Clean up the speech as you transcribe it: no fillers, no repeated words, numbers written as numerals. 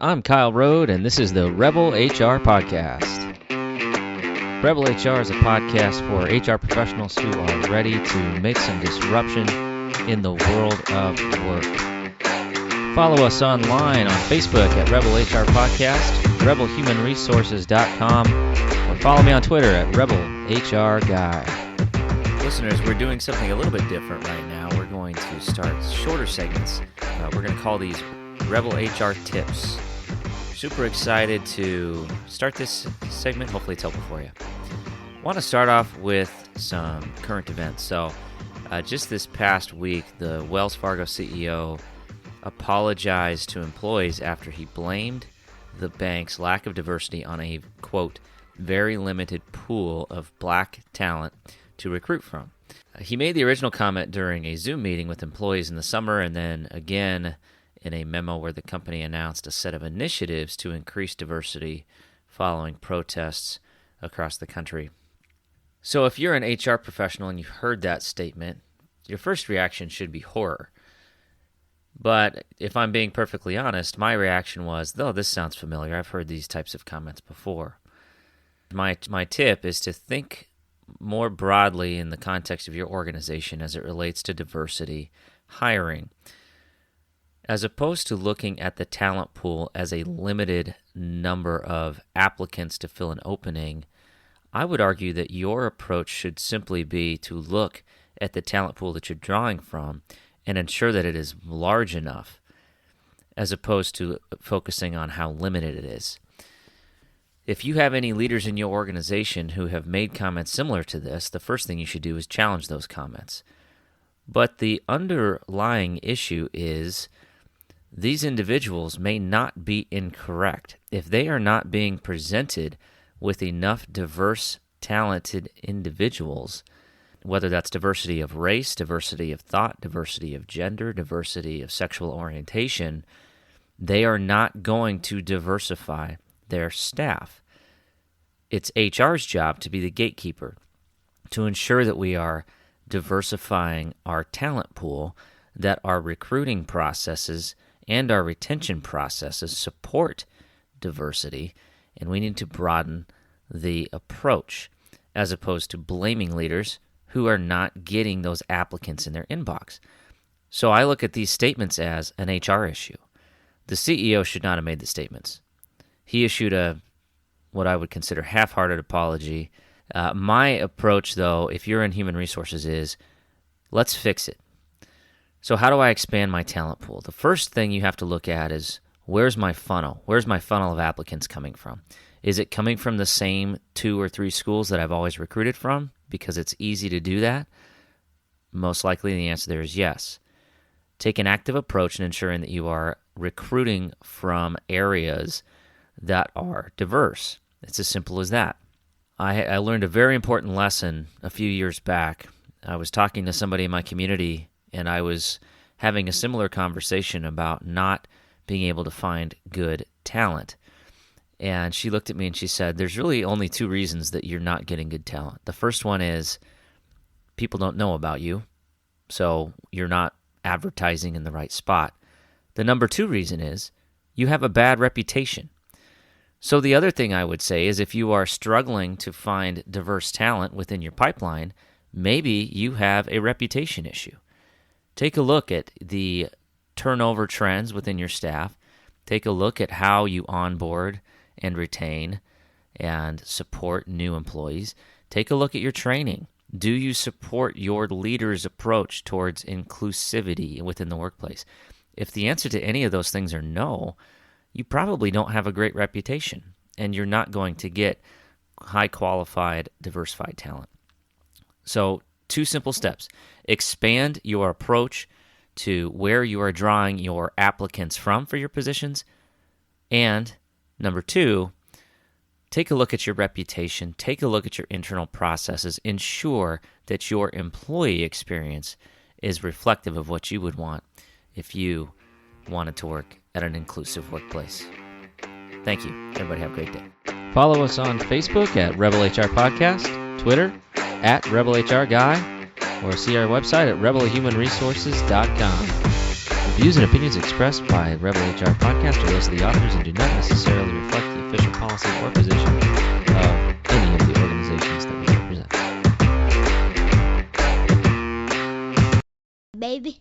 I'm Kyle Rode, and this is the Rebel HR Podcast. Rebel HR is a podcast for HR professionals who are ready to make some disruption in the world of work. Follow us online on Facebook at Rebel HR Podcast, rebelhumanresources.com, or follow me on Twitter at Rebel HR Guy. Listeners, we're doing something a little bit different right now. We're going to start shorter segments. We're going to call these Rebel HR Tips. Super excited to start this segment. Hopefully it's helpful for you. I want to start off with some current events. So just this past week, the Wells Fargo CEO apologized to employees after he blamed the bank's lack of diversity on a, quote, very limited pool of black talent to recruit from. He made the original comment during a Zoom meeting with employees in the summer, and then again in a memo where the company announced a set of initiatives to increase diversity following protests across the country. So if you're an HR professional and you heard that statement, your first reaction should be horror. But if I'm being perfectly honest, my reaction was, oh, this sounds familiar. I've heard these types of comments before. My tip is to think more broadly in the context of your organization as it relates to diversity hiring, as opposed to looking at the talent pool as a limited number of applicants to fill an opening. I would argue that your approach should simply be to look at the talent pool that you're drawing from and ensure that it is large enough, as opposed to focusing on how limited it is. If you have any leaders in your organization who have made comments similar to this, the first thing you should do is challenge those comments. But the underlying issue is these individuals may not be incorrect. If they are not being presented with enough diverse, talented individuals, whether that's diversity of race, diversity of thought, diversity of gender, diversity of sexual orientation, they are not going to diversify their staff. It's HR's job to be the gatekeeper, to ensure that we are diversifying our talent pool, that our recruiting processes and our retention processes support diversity, and we need to broaden the approach as opposed to blaming leaders who are not getting those applicants in their inbox. So I look at these statements as an HR issue. The CEO should not have made the statements. He issued what I would consider half-hearted apology. My approach, though, if you're in human resources, is let's fix it. So how do I expand my talent pool? The first thing you have to look at is, where's my funnel? Where's my funnel of applicants coming from? Is it coming from the same 2 or 3 schools that I've always recruited from because it's easy to do that? Most likely the answer there is yes. Take an active approach in ensuring that you are recruiting from areas that are diverse. It's as simple as that. I learned a very important lesson a few years back. I was talking to somebody in my community, and I was having a similar conversation about not being able to find good talent. And she looked at me and she said, there's really only 2 reasons that you're not getting good talent. The first one is people don't know about you, so you're not advertising in the right spot. The number 2 reason is you have a bad reputation. So the other thing I would say is if you are struggling to find diverse talent within your pipeline, maybe you have a reputation issue. Take a look at the turnover trends within your staff. Take a look at how you onboard and retain and support new employees. Take a look at your training. Do you support your leader's approach towards inclusivity within the workplace? If the answer to any of those things are no, you probably don't have a great reputation, and you're not going to get high-qualified, diversified talent. So 2 simple steps. Expand your approach to where you are drawing your applicants from for your positions. And number 2, take a look at your reputation. Take a look at your internal processes. Ensure that your employee experience is reflective of what you would want if you wanted to work at an inclusive workplace. Thank you. Everybody have a great day. Follow us on Facebook at Rebel HR Podcast, Twitter at Rebel HR Guy, or see our website at rebelhumanresources.com. Views and opinions expressed by Rebel HR Podcast are those of the authors and do not necessarily reflect the official policy or position of any of the organizations that we represent. Baby.